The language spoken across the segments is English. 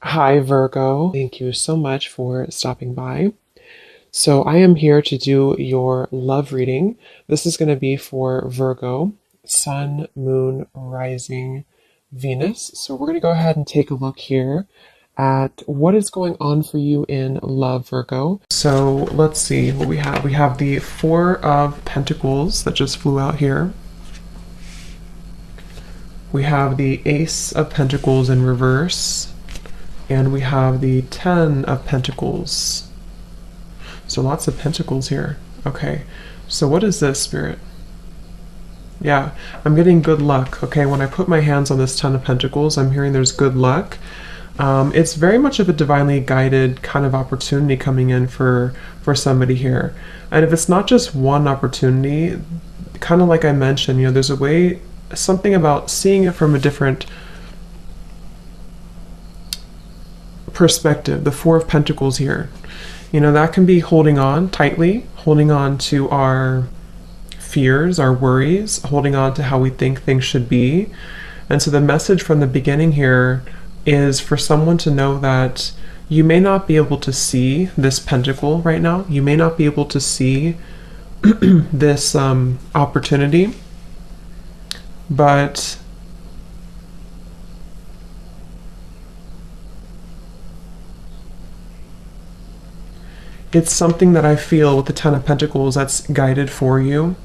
Hi, Virgo. Thank you so much for stopping by. So, I am here to do your love reading. This is going to be for Virgo, Sun, Moon, Rising, Venus. So, we're going to go ahead and take a look here at what is going on for you in love, Virgo. So, let's see what we have. We have the Four of Pentacles that just flew out here. We have the Ace of Pentacles in reverse. And we have the Ten of Pentacles. So lots of pentacles here. Okay, so what is this, Spirit? Yeah, I'm getting good luck. Okay, when I put my hands on this Ten of Pentacles, I'm hearing there's good luck. It's very much of a divinely guided kind of opportunity coming in for somebody here. And if it's not just one opportunity, kind of like I mentioned, there's a way, something about seeing it from a different perspective. The Four of Pentacles here, that can be holding on tightly, holding on to our fears, our worries, holding on to how we think things should be. And so the message from the beginning here is for someone to know that you may not be able to see this pentacle right now. You may not be able to see this opportunity, but it's something that I feel with the Ten of Pentacles that's guided for you.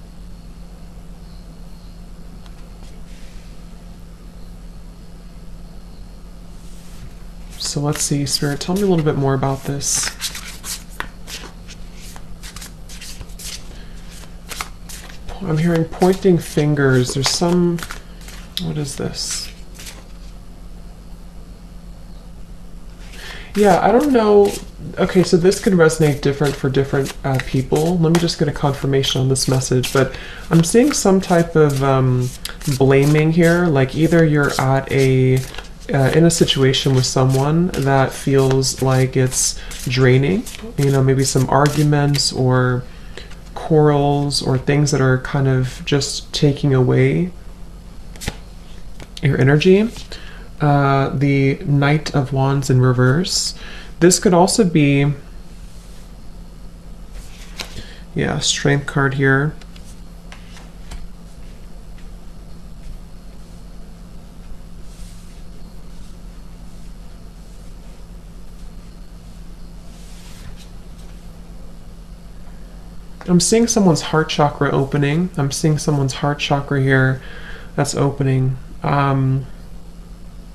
So let's see, Spirit, tell me a little bit more about this. I'm hearing pointing fingers. There's some, what is this? Yeah, I don't know. Okay, so this could resonate different for different people. Let me just get a confirmation on this message. But I'm seeing some type of blaming here. Like either you're at in a situation with someone that feels like it's draining. Maybe some arguments or quarrels or things that are kind of just taking away your energy. The Knight of Wands in reverse. This could also be, yeah, Strength card here. I'm seeing someone's heart chakra opening. I'm seeing someone's heart chakra here that's opening.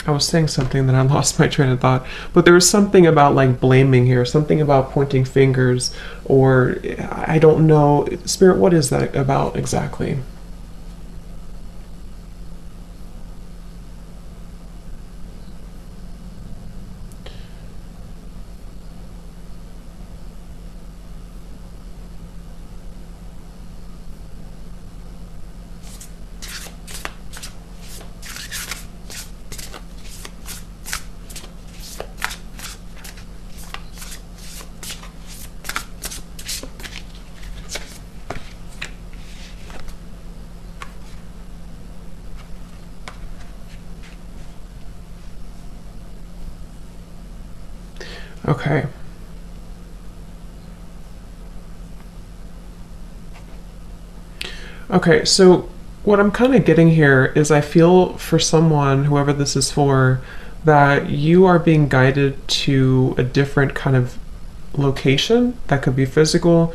I was saying something that I lost my train of thought, but there was something about like blaming here, something about pointing fingers, or I don't know. Spirit, what is that about exactly? Okay. Okay, so what I'm kind of getting here is I feel for someone, whoever this is for, that you are being guided to a different kind of location. That could be physical,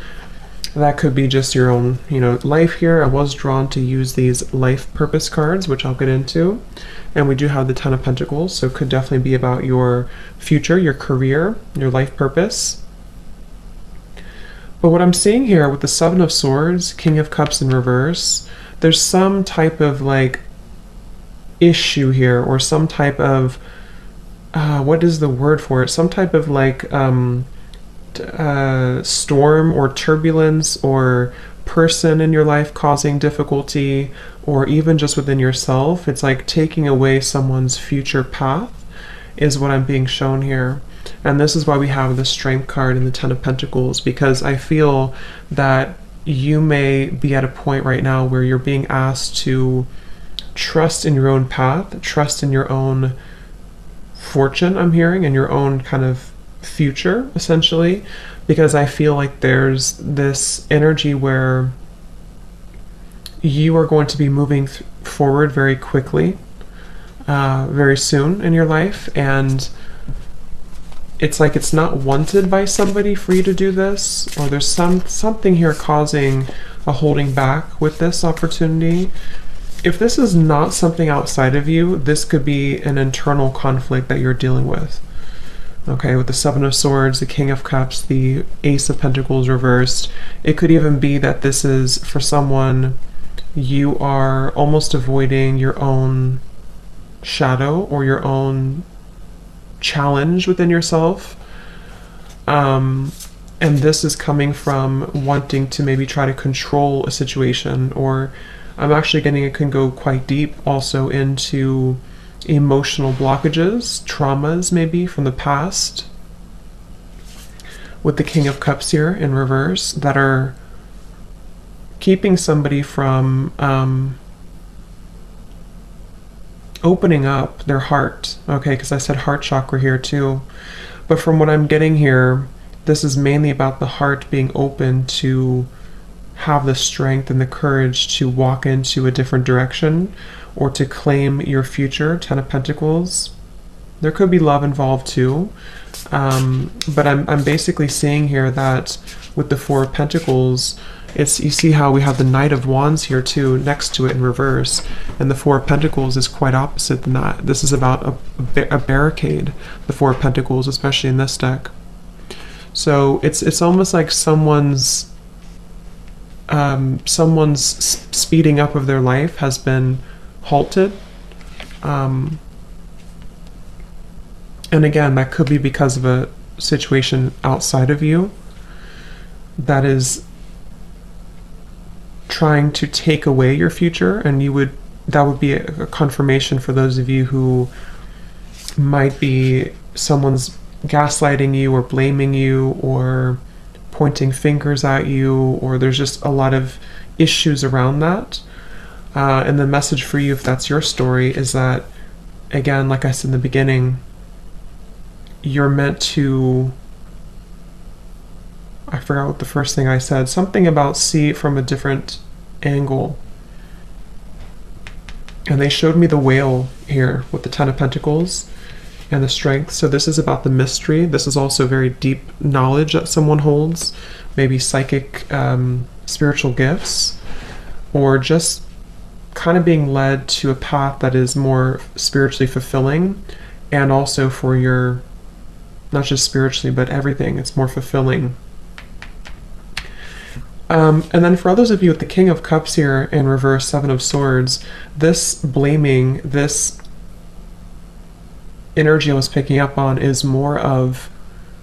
that could be just your own, life here. I was drawn to use these life purpose cards, which I'll get into. And we do have the Ten of Pentacles, so it could definitely be about your future, your career, your life purpose. But what I'm seeing here with the Seven of Swords, King of Cups in reverse, there's some type of like issue here, or some type of, what is the word for it? Some type of like storm or turbulence or person in your life causing difficulty, or even just within yourself. It's like taking away someone's future path is what I'm being shown here. And this is why we have the Strength card and the Ten of Pentacles, because I feel that you may be at a point right now where you're being asked to trust in your own path, trust in your own fortune, I'm hearing, and your own kind of future, essentially, because I feel like there's this energy where you are going to be moving forward very quickly, very soon in your life, and it's like it's not wanted by somebody for you to do this, or there's something here causing a holding back with this opportunity. If this is not something outside of you, this could be an internal conflict that you're dealing with. Okay, with the Seven of Swords, the King of Cups, the Ace of Pentacles reversed, it could even be that this is, for someone, you are almost avoiding your own shadow or your own challenge within yourself. And this is coming from wanting to maybe try to control a situation, or I'm actually getting it can go quite deep also into emotional blockages, traumas maybe from the past, with the King of Cups here in reverse, that are keeping somebody from opening up their heart. Okay, because I said heart chakra here too. But from what I'm getting here, this is mainly about the heart being open to have the strength and the courage to walk into a different direction or to claim your future. Ten of Pentacles. There could be love involved too. But I'm basically seeing here that with the Four of Pentacles, it's, you see how we have the Knight of Wands here too next to it in reverse, and the Four of Pentacles is quite opposite than that. This is about a barricade, the Four of Pentacles, especially in this deck. So it's almost like someone's speeding up of their life has been halted. And again, that could be because of a situation outside of you that is trying to take away your future, and that would be a confirmation for those of you who might be someone's gaslighting you or blaming you or pointing fingers at you, or there's just a lot of issues around that. And the message for you, if that's your story, is that, again, like I said in the beginning, you're meant to, I forgot what the first thing I said, something about see it from a different angle. And they showed me the whale here with the Ten of Pentacles and the strength. So this is about the mystery. This is also very deep knowledge that someone holds, maybe psychic, spiritual gifts, or just kind of being led to a path that is more spiritually fulfilling, and also for your, not just spiritually, but everything, it's more fulfilling. And then for others of you with the King of Cups here in reverse, Seven of Swords, this blaming, this energy I was picking up on is more of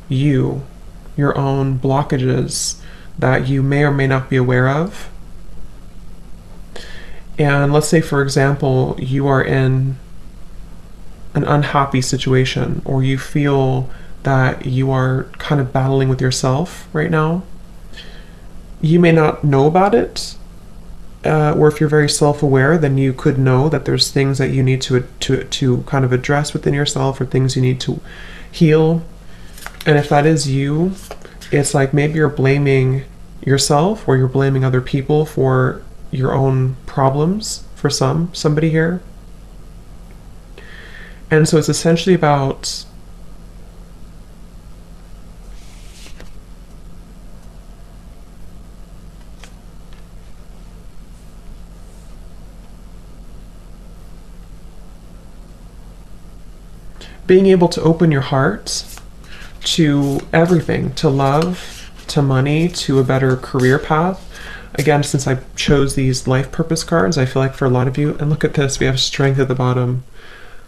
you, your own blockages that you may or may not be aware of. And let's say, for example, you are in an unhappy situation, or you feel that you are kind of battling with yourself right now. You may not know about it, or if you're very self-aware, then you could know that there's things that you need to kind of address within yourself, or things you need to heal. And if that is you, it's like maybe you're blaming yourself, or you're blaming other people for your own problems, for somebody here. And so it's essentially about being able to open your heart to everything, to love, to money, to a better career path. Again, since I chose these life purpose cards, I feel like for a lot of you, and look at this, we have strength at the bottom.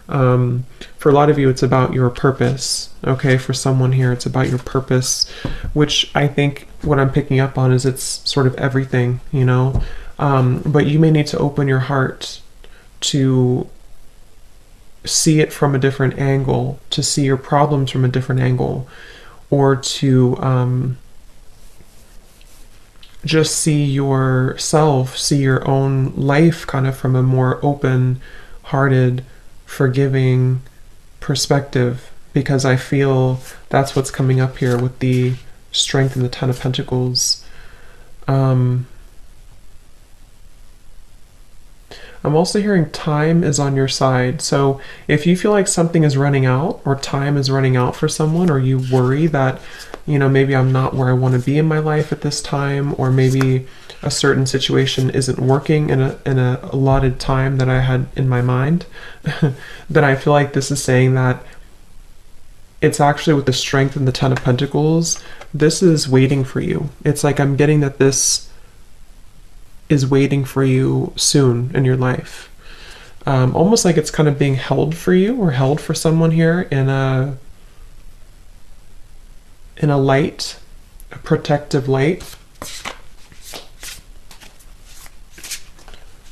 For a lot of you, it's about your purpose. Okay, for someone here, it's about your purpose, which I think what I'm picking up on is it's sort of everything, you know. But you may need to open your heart to see it from a different angle, to see your problems from a different angle, or to just see yourself, see your own life kind of from a more open-hearted, forgiving, perspective, because I feel that's what's coming up here with the Strength and the Ten of Pentacles. I'm also hearing time is on your side. So if you feel like something is running out, or time is running out for someone, or you worry that, you know, maybe I'm not where I want to be in my life at this time, or maybe a certain situation isn't working in a allotted time that I had in my mind, then I feel like this is saying that it's actually with the Strength and the Ten of Pentacles, this is waiting for you. It's like I'm getting that this is waiting for you soon in your life. Almost like it's kind of being held for you, or held for someone here in a light, a protective light.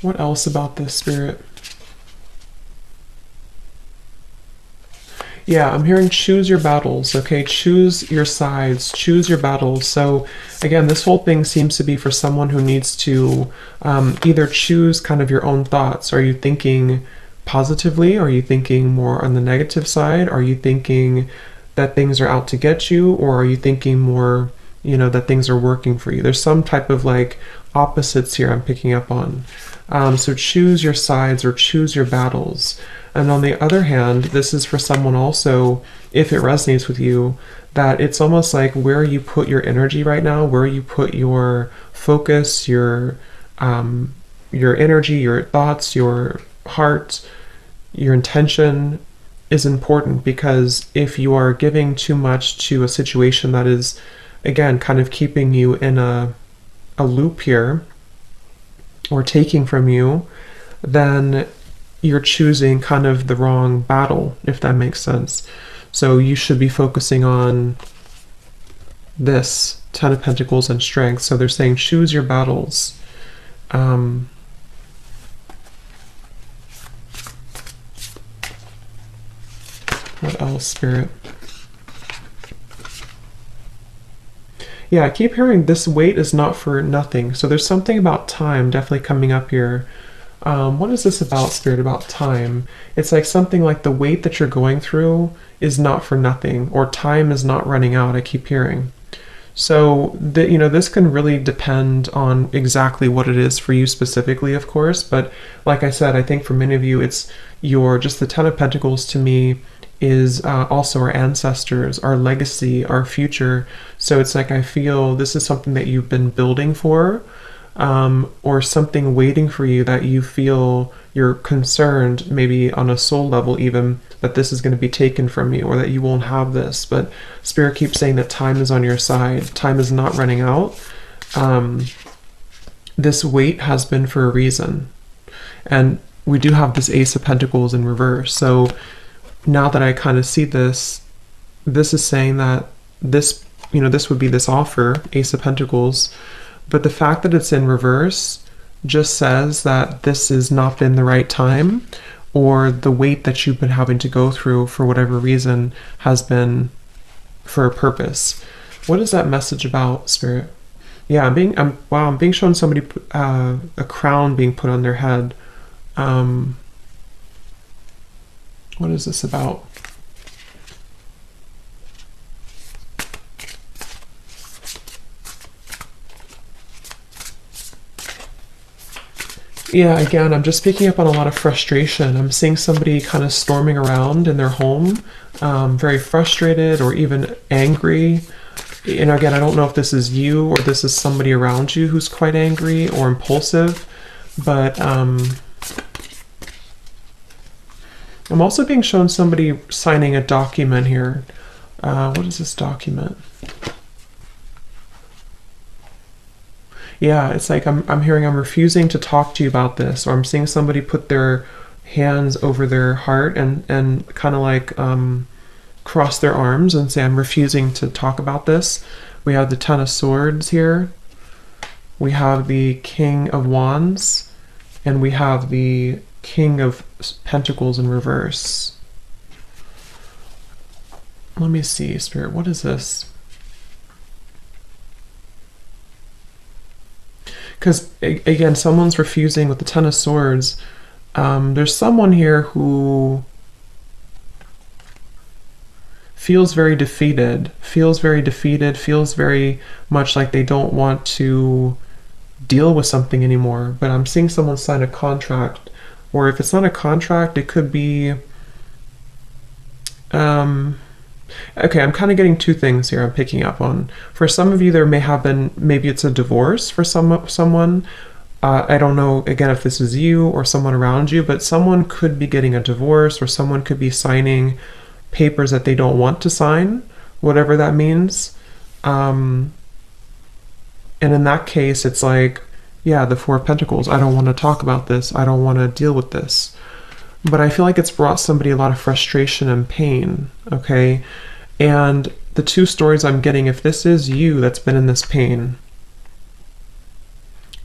What else about this, Spirit? Yeah, I'm hearing choose your battles, okay? Choose your sides, choose your battles. So again, this whole thing seems to be for someone who needs to either choose kind of your own thoughts. Are you thinking positively? Are you thinking more on the negative side? Are you thinking that things are out to get you? Or are you thinking more, you know, that things are working for you? There's some type of like opposites here I'm picking up on. So choose your sides, or choose your battles. And on the other hand, this is for someone also, if it resonates with you, that it's almost like where you put your energy right now, where you put your focus, your energy, your thoughts, your heart, your intention is important. Because if you are giving too much to a situation that is, again, kind of keeping you in a loop here, or taking from you, then you're choosing kind of the wrong battle, if that makes sense. So you should be focusing on this Ten of Pentacles and Strength. So they're saying choose your battles. What else, Spirit? Yeah, I keep hearing this wait is not for nothing. So there's something about time definitely coming up here. What is this about, Spirit, about time? It's like something like the wait that you're going through is not for nothing, or time is not running out, I keep hearing. So, you know, this can really depend on exactly what it is for you specifically, of course. But like I said, I think for many of you, it's just the Ten of Pentacles to me is also our ancestors, our legacy, our future. So it's like I feel this is something that you've been building for, or something waiting for you that you feel you're concerned, maybe on a soul level even, that this is going to be taken from you, or that you won't have this. But Spirit keeps saying that time is on your side. Time is not running out. This wait has been for a reason. And we do have this Ace of Pentacles in reverse. So now that I kind of see this, this is saying that this, you know, this would be this offer, Ace of Pentacles. But the fact that it's in reverse just says that this has not been the right time, or the wait that you've been having to go through for whatever reason has been for a purpose. What is that message about, Spirit? Yeah, I'm being shown somebody, a crown being put on their head. What is this about? Yeah, again, I'm just picking up on a lot of frustration. I'm seeing somebody kind of storming around in their home, very frustrated or even angry. And again, I don't know if this is you or this is somebody around you who's quite angry or impulsive, but I'm also being shown somebody signing a document here. What is this document? Yeah, it's like I'm hearing I'm refusing to talk to you about this, or I'm seeing somebody put their hands over their heart and kind of like cross their arms and say, I'm refusing to talk about this. We have the Ten of Swords here. We have the King of Wands, and we have the King of Pentacles in reverse. Let me see, Spirit, what is this? Because, again, someone's refusing with the Ten of Swords. There's someone here who feels very defeated, feels very much like they don't want to deal with something anymore. But I'm seeing someone sign a contract, or if it's not a contract, it could be okay, I'm kind of getting two things here I'm picking up on. For some of you, there may have been, maybe it's a divorce for someone. I don't know, again, if this is you or someone around you, but someone could be getting a divorce, or someone could be signing papers that they don't want to sign, whatever that means. And in that case, it's like, yeah, the Four of Pentacles. I don't want to talk about this. I don't want to deal with this. But I feel like it's brought somebody a lot of frustration and pain, okay? And the two stories I'm getting, if this is you that's been in this pain,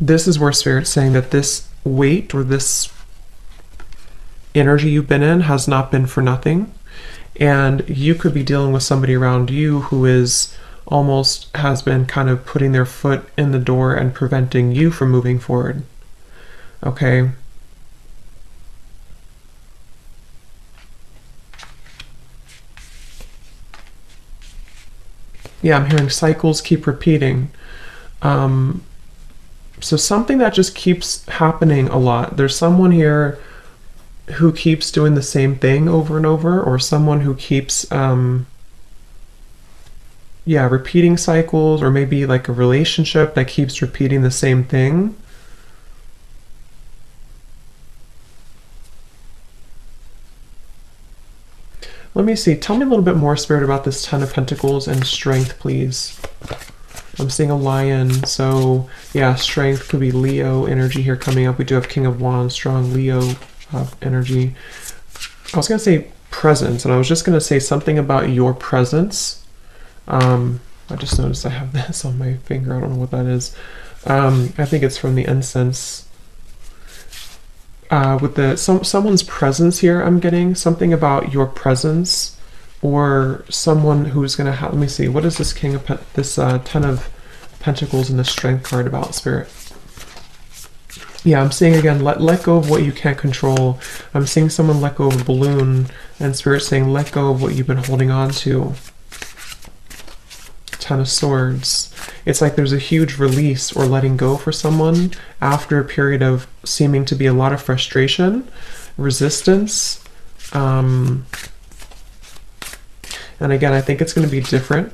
this is where Spirit's saying that this weight or this energy you've been in has not been for nothing. And you could be dealing with somebody around you who is almost has been kind of putting their foot in the door and preventing you from moving forward, okay? Yeah, I'm hearing cycles keep repeating. So something that just keeps happening a lot. There's someone here who keeps doing the same thing over and over, or someone who keeps, repeating cycles, or maybe like a relationship that keeps repeating the same thing. Let me see. Tell me a little bit more, Spirit, about this Ten of Pentacles and strength, please. I'm seeing a lion, so yeah, strength could be Leo energy here coming up. We do have King of Wands, strong Leo energy. I was going to say presence, and I was just going to say something about your presence. I just noticed I have this on my finger. I don't know what that is. I think it's from the incense. With the someone's presence here, I'm getting something about your presence, or someone who's gonna have. Let me see. What is this Ten of Pentacles and the Strength card about, Spirit? Yeah, I'm seeing again. Let go of what you can't control. I'm seeing someone let go of a balloon, and Spirit saying let go of what you've been holding on to. Ten of Swords. It's like there's a huge release or letting go for someone after a period of seeming to be a lot of frustration, resistance. And again, I think it's going to be different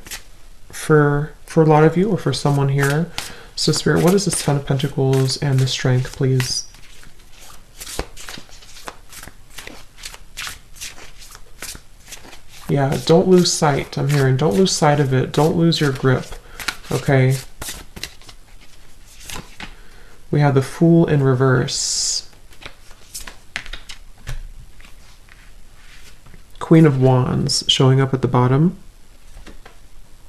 for a lot of you, or for someone here. So Spirit, what is this Ten of Pentacles and the Strength, please? Yeah, don't lose sight. I'm hearing don't lose sight of it. Don't lose your grip. Okay. We have the Fool in reverse. Queen of Wands showing up at the bottom.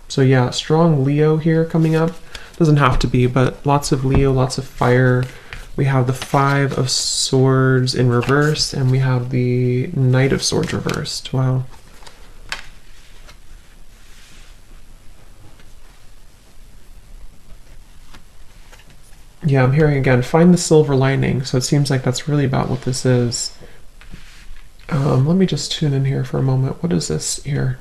So yeah, strong Leo here coming up. Doesn't have to be, but lots of Leo, lots of fire. We have the Five of Swords in reverse, and we have the Knight of Swords reversed. Wow. Yeah, I'm hearing again, find the silver lining. So it seems like that's really about what this is. Let me just tune in here for a moment. What is this here?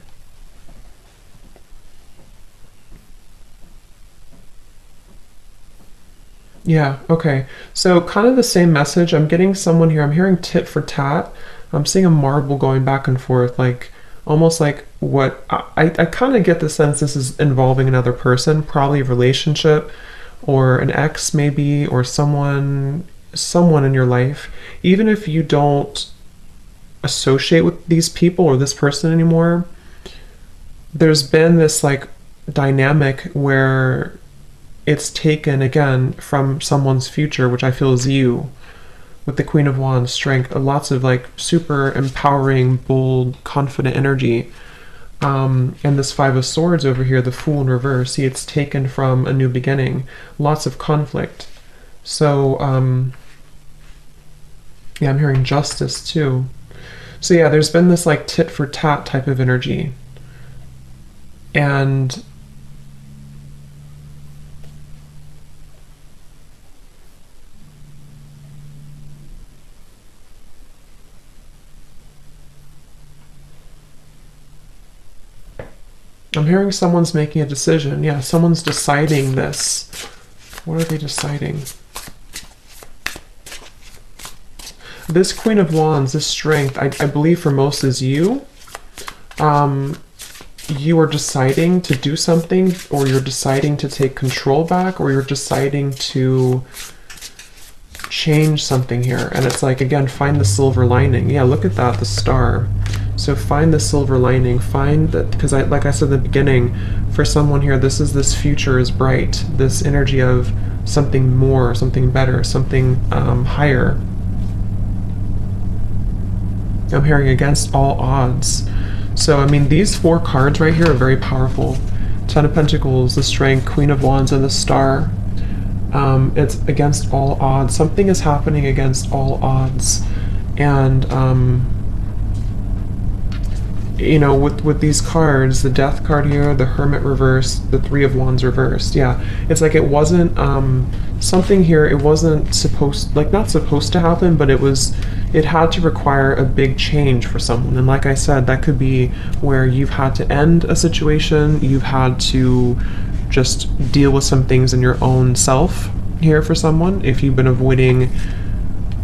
Yeah, okay. So kind of the same message. I'm getting someone here. I'm hearing tit for tat. I'm seeing a marble going back and forth, like almost like what I kind of get the sense this is involving another person, probably a relationship, or an ex maybe, or someone in your life. Even if you don't associate with these people or this person anymore, there's been this like dynamic where it's taken again from someone's future, which I feel is you, with the Queen of Wands, strength, lots of like super empowering, bold, confident energy. And this Five of Swords over here, the Fool in reverse, see, it's taken from a new beginning, lots of conflict. So yeah, I'm hearing justice too. So yeah, there's been this like tit for tat type of energy. And I'm hearing someone's making a decision. Yeah, someone's deciding this. What are they deciding? This Queen of Wands, this strength, I believe for most is you. You are deciding to do something, or you're deciding to take control back, or you're deciding to change something here. And it's like, again, find the silver lining. Yeah, look at that, the star. So find the silver lining, find that, because like I said in the beginning, for someone here, this future is bright, this energy of something more, something better, something higher. I'm hearing against all odds. So, I mean, these 4 cards right here are very powerful. 10 of Pentacles, the Strength, Queen of Wands, and the Star. It's against all odds. Something is happening against all odds. And, you know, with these cards, the Death card here, the Hermit reversed, the 3 of Wands reversed. Yeah, it's like it wasn't, something here, it wasn't supposed, like not supposed to happen, but it had to require a big change for someone. And like I said, that could be where you've had to end a situation, you've had to just deal with some things in your own self here for someone. If you've been avoiding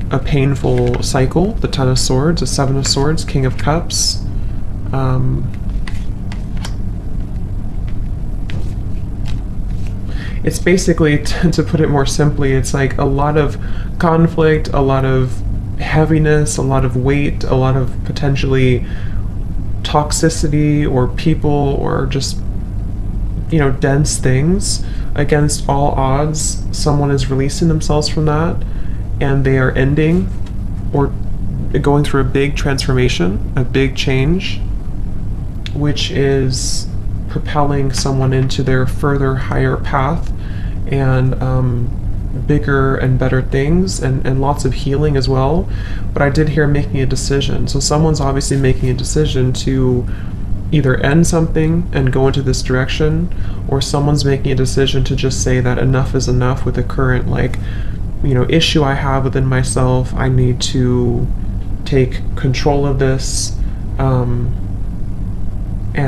a painful cycle, the 10 of Swords, the 7 of Swords, King of Cups. It's basically, to put it more simply, it's like a lot of conflict, a lot of heaviness, a lot of weight, a lot of potentially toxicity or people or just, you know, dense things. Against all odds, someone is releasing themselves from that, and they are ending or going through a big transformation, a big change, which is propelling someone into their further higher path and bigger and better things, and lots of healing as well. But I did hear making a decision. So someone's obviously making a decision to either end something and go into this direction, or someone's making a decision to just say that enough is enough with the current, like, you know, issue I have within myself. I need to take control of this, and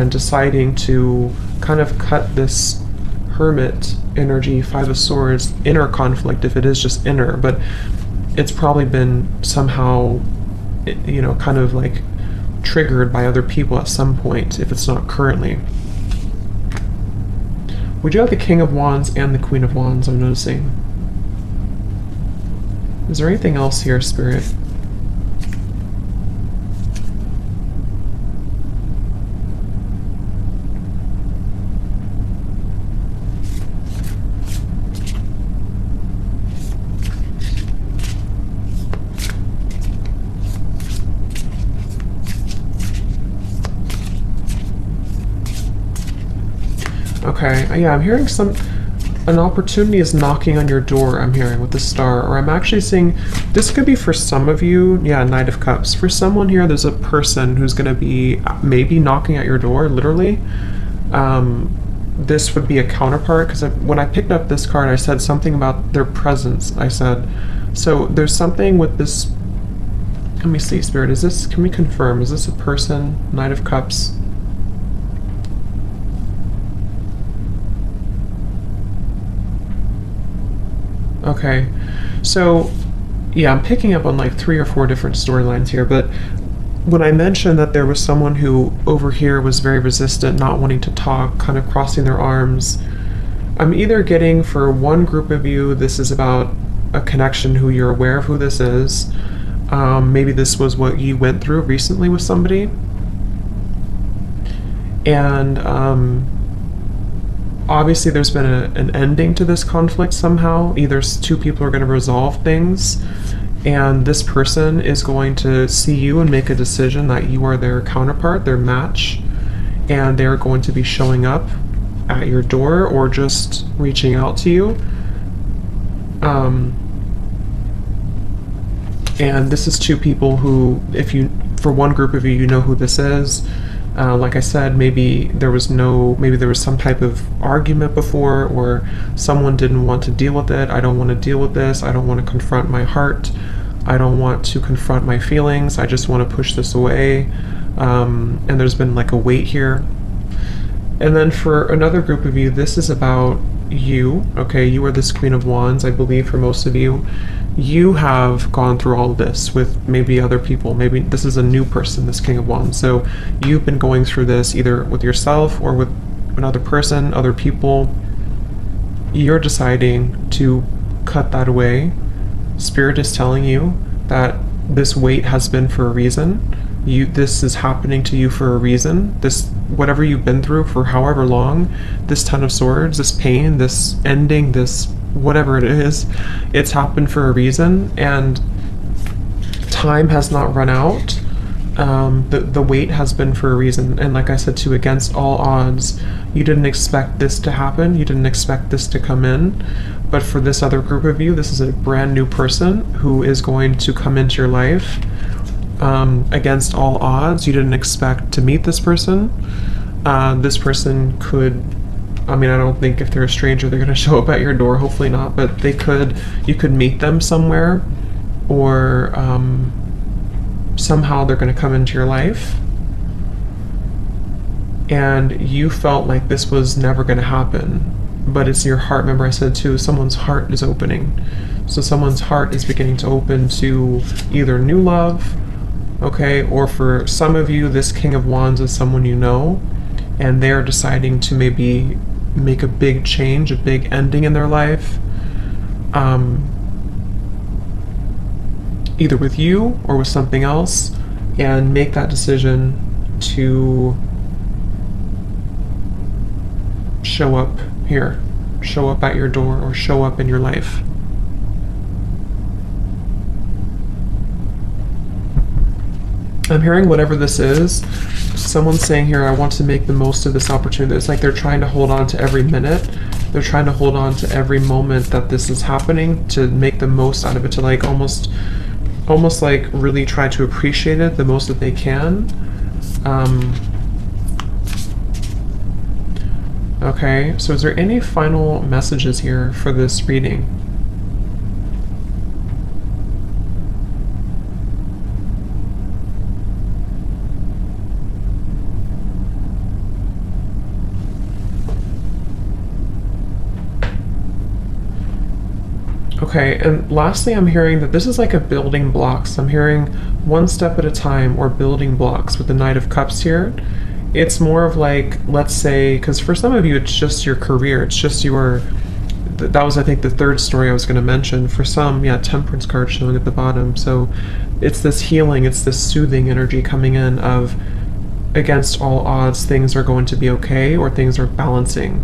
deciding to kind of cut this Hermit energy, 5 of Swords, inner conflict, if it is just inner, but it's probably been somehow, you know, kind of like triggered by other people at some point, if it's not currently. We do have the King of Wands and the Queen of Wands, I'm noticing. Is there anything else here, Spirit? Okay, yeah, I'm hearing an opportunity is knocking on your door, I'm hearing, with the Star. Or I'm actually seeing, this could be for some of you, yeah, Knight of Cups. For someone here, there's a person who's going to be maybe knocking at your door, literally. This would be a counterpart, because when I picked up this card, I said something about their presence. I said, so there's something with this, let me see, Spirit, is this, can we confirm, is this a person, Knight of Cups? Okay, so yeah, I'm picking up on like 3 or 4 different storylines here, but when I mentioned that there was someone who over here was very resistant, not wanting to talk, kind of crossing their arms, I'm either getting, for one group of you, this is about a connection who you're aware of who this is. Maybe this was what you went through recently with somebody. And obviously there's been an ending to this conflict somehow. Either 2 people are going to resolve things, and this person is going to see you and make a decision that you are their counterpart, their match, and they're going to be showing up at your door or just reaching out to you. And this is 2 people who, if you, for one group of you, you know who this is. Like I said, maybe there was some type of argument before, or someone didn't want to deal with it. I don't want to deal with this. I don't want to confront my heart. I don't want to confront my feelings. I just want to push this away. And there's been like a weight here. And then for another group of you, this is about you. Okay, you are this Queen of Wands, I believe, for most of you. You have gone through all of this with maybe other people. Maybe this is a new person, this King of Wands. So you've been going through this either with yourself or with another person, other people. You're deciding to cut that away. Spirit is telling you that this weight has been for a reason. This is happening to you for a reason. This, whatever you've been through for however long, this Ten of Swords, this pain, this ending, this whatever it is, it's happened for a reason, and time has not run out. The wait has been for a reason, and like I said too, against all odds, you didn't expect this to happen, you didn't expect this to come in, but for this other group of you, this is a brand new person who is going to come into your life. Against all odds, you didn't expect to meet this person. This person could, I mean, I don't think if they're a stranger they're going to show up at your door, hopefully not, but they could, you could meet them somewhere, or somehow they're going to come into your life, and you felt like this was never going to happen, but it's your heart. Remember I said too, someone's heart is opening. So someone's heart is beginning to open to either new love, okay, or for some of you, this King of Wands is someone you know, and they're deciding to maybe make a big change, a big ending in their life, either with you or with something else, and make that decision to show up here, show up at your door, or show up in your life. I'm hearing whatever this is, someone's saying here, I want to make the most of this opportunity. It's like they're trying to hold on to every minute. They're trying to hold on to every moment that this is happening, to make the most out of it, to like almost like really try to appreciate it the most that they can. Okay, so is there any final messages here for this reading? Okay, and lastly, I'm hearing that this is like a building blocks. I'm hearing one step at a time, or building blocks with the Knight of Cups here. It's more of like, let's say, because for some of you, it's just your career. It's just your, that was, I think, the third story I was going to mention. For some, yeah, Temperance card showing at the bottom. So it's this healing, it's this soothing energy coming in of, against all odds, things are going to be okay, or things are balancing.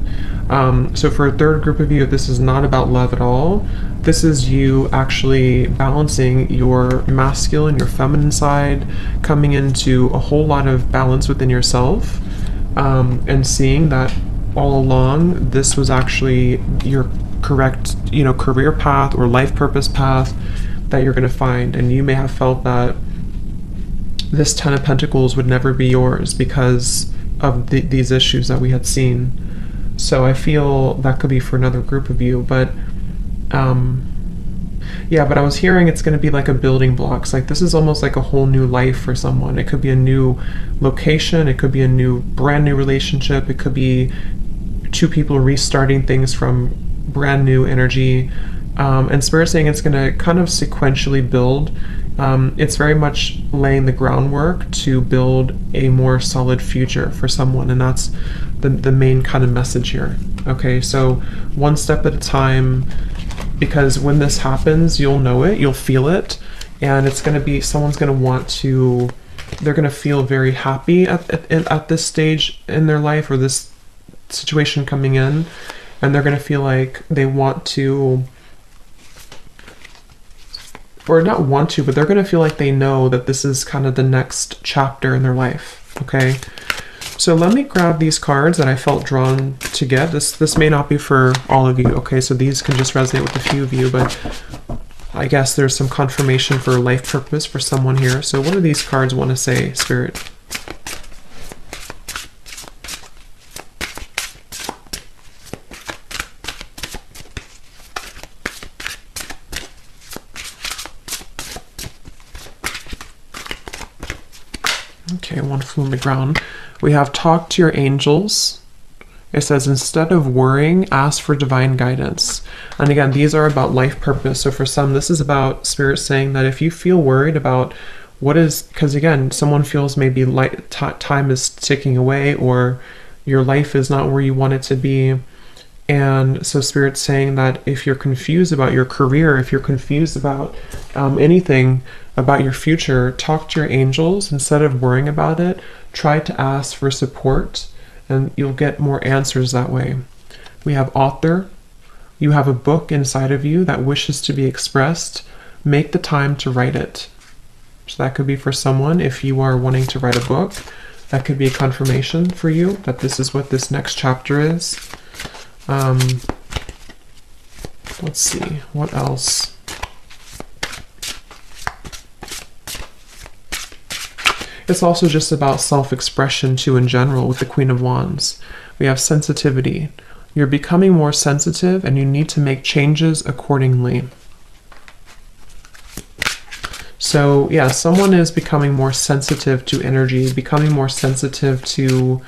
So for a third group of you, this is not about love at all. This is you actually balancing your masculine, your feminine side, coming into a whole lot of balance within yourself, and seeing that all along this was actually your correct, career path or life purpose path that you're going to find. And you may have felt that this Ten of Pentacles would never be yours because of these issues that we had seen. So I feel that could be for another group of you, but yeah, but I was hearing it's going to be like a building blocks. Like this is almost like a whole new life for someone. It could be a new location. It could be a brand new relationship. It could be two people restarting things from brand new energy. And Spirit saying it's going to kind of sequentially build. It's very much laying the groundwork to build a more solid future for someone, and that's the main kind of message here. Okay, so one step at a time, because when this happens, you'll know it, you'll feel it, and it's going to be, someone's going to want to, they're going to feel very happy at this stage in their life, or this situation coming in, and they're going to feel like they want to, or not want to, but they're going to feel like they know that this is kind of the next chapter in their life. Okay, so let me grab these cards that I felt drawn to get. This may not be for all of you. Okay, so these can just resonate with a few of you, but I guess there's some confirmation for life purpose for someone here. So what do these cards want to say, Spirit? Okay, one flew on the ground. We have talk to your angels. It says, instead of worrying, ask for divine guidance. And again, these are about life purpose. So for some, this is about Spirit saying that if you feel worried about what is, because again, someone feels maybe time is ticking away, or your life is not where you want it to be. And so Spirit's saying that if you're confused about your career, if you're confused about anything about your future, talk to your angels. Instead of worrying about it, try to ask for support, and you'll get more answers that way. We have author. You have a book inside of you that wishes to be expressed. Make the time to write it. So that could be for someone if you are wanting to write a book. That could be a confirmation for you that this is what this next chapter is. Let's see, what else? It's also just about self-expression too in general with the Queen of Wands. We have sensitivity. You're becoming more sensitive and you need to make changes accordingly. So yeah, someone is becoming more sensitive to energy, becoming more sensitive to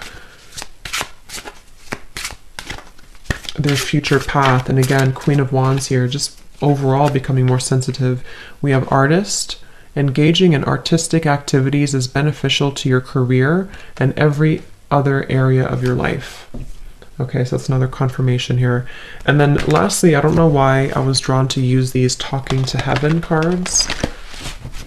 their future path. And again, Queen of Wands here, just overall becoming more sensitive. We have artist. Engaging in artistic activities is beneficial to your career and every other area of your life. Okay, so that's another confirmation here. And then lastly, I don't know why I was drawn to use these talking to heaven cards.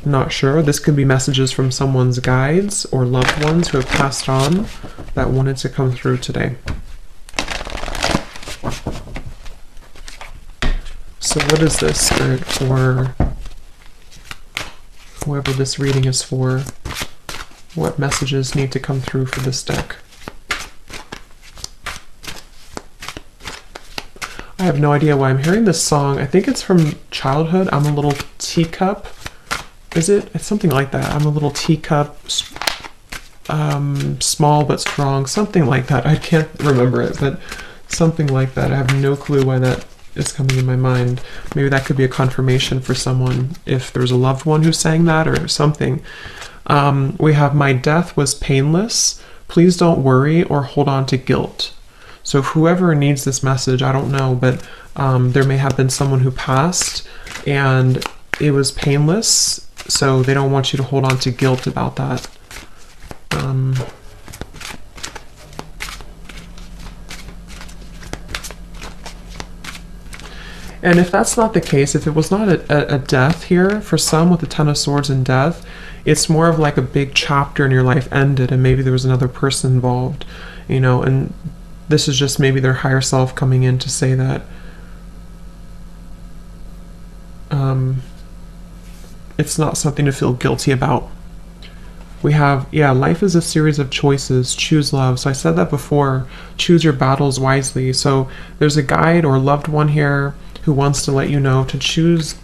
Not sure. This could be messages from someone's guides or loved ones who have passed on that wanted to come through today. So what is this, Spirit, for whoever this reading is for? What messages need to come through for this deck? I have no idea why I'm hearing this song. I think it's from childhood. I'm a little teacup. Is it? It's something like that. I'm a little teacup, small but strong. Something like that. I can't remember it, but something like that. I have no clue why that is coming in my mind. Maybe that could be a confirmation for someone if there's a loved one who sang that or something. We have, my death was painless. Please don't worry or hold on to guilt. So whoever needs this message, I don't know, but there may have been someone who passed and it was painless, so they don't want you to hold on to guilt about that. And if that's not the case, if it was not a death here, for some with the Ten of Swords and death, it's more of like a big chapter in your life ended and maybe there was another person involved, you know, and this is just maybe their higher self coming in to say that it's not something to feel guilty about. We have, yeah, life is a series of choices. Choose love. So I said that before. Choose your battles wisely. So there's a guide or loved one here who wants to let you know to choose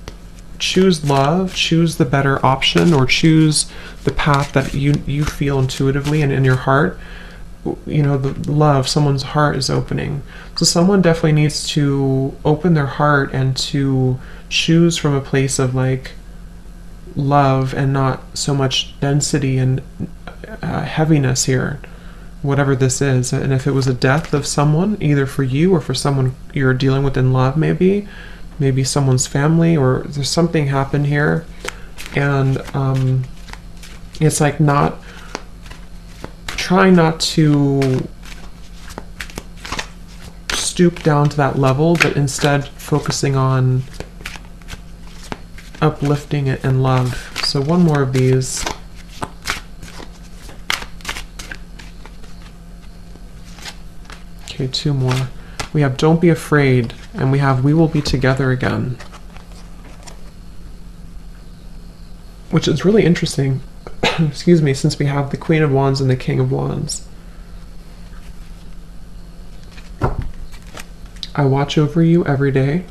love, choose the better option, or choose the path that you feel intuitively and in your heart. You know, the love, someone's heart is opening. So someone definitely needs to open their heart and to choose from a place of like love and not so much density and heaviness here, whatever this is. And if it was a death of someone, either for you or for someone you're dealing with in love, maybe someone's family, or there's something happened here, and it's like not trying not to stoop down to that level, but instead focusing on uplifting it in love. So one more of these. Okay, two more. We have don't be afraid, and we have we will be together again, which is really interesting. Excuse me, since we have the Queen of Wands and the King of Wands. I watch over you every day.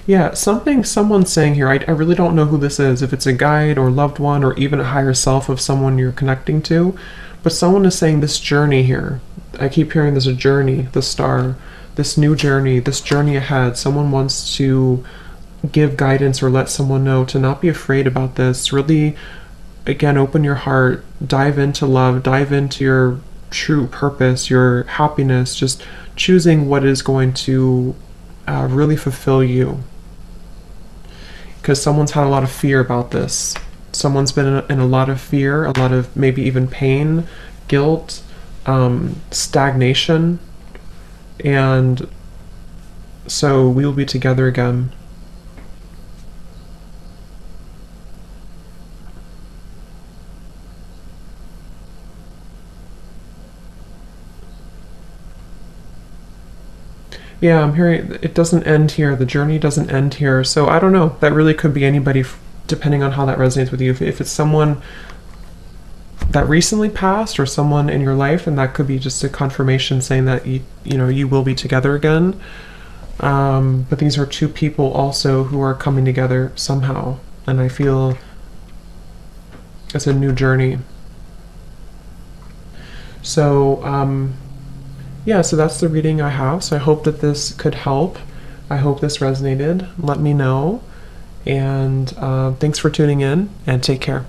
Yeah, someone's saying here, I really don't know who this is, if it's a guide or loved one or even a higher self of someone you're connecting to, but someone is saying this journey here. I keep hearing there's a journey, the star, this new journey, this journey ahead. Someone wants to give guidance or let someone know to not be afraid about this. Really, again, open your heart, dive into love, dive into your true purpose, your happiness, just choosing what is going to really fulfill you. Because someone's had a lot of fear about this. Someone's been in a lot of fear, a lot of maybe even pain, guilt, stagnation, and so we will be together again. Yeah, I'm hearing it doesn't end here. The journey doesn't end here. So I don't know. That really could be anybody, depending on how that resonates with you. If it's someone that recently passed or someone in your life, and that could be just a confirmation saying that you will be together again. But these are two people also who are coming together somehow, and I feel it's a new journey. So yeah, so that's the reading I have. So I hope that this could help. I hope this resonated. Let me know. And thanks for tuning in, and take care.